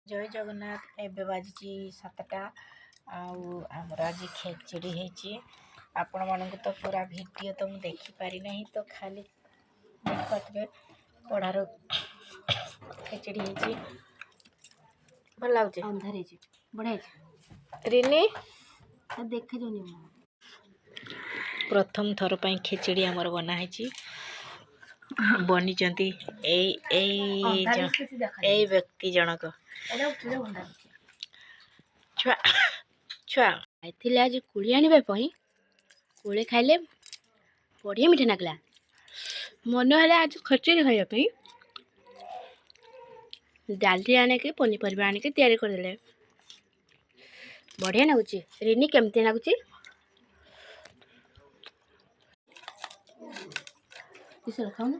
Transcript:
जय जगन्नाथ एबे बाजी 7टा आमर आज खेचड़ी है आपण मानक तो पूरा वीडियो तो मुझे देखी पारि नहीं तो खाली देखते पढ़ार खेचड़ी है भल लगे अंधार बढ़िया रिनी देखे जो प्रथम थर पर खेचड़ी आमर बनाई बनी व्यक्ति जनक छुआ छुआ खाई आज कुड़ी आने कुड़े खाइले बढ़िया मीठा नागला मन है आज खचड़ी खावाई डाली आने के पनीपरिया आने के तैयारी करदे बढ़िया नागुच रिनी केमती नागुच खाऊ ना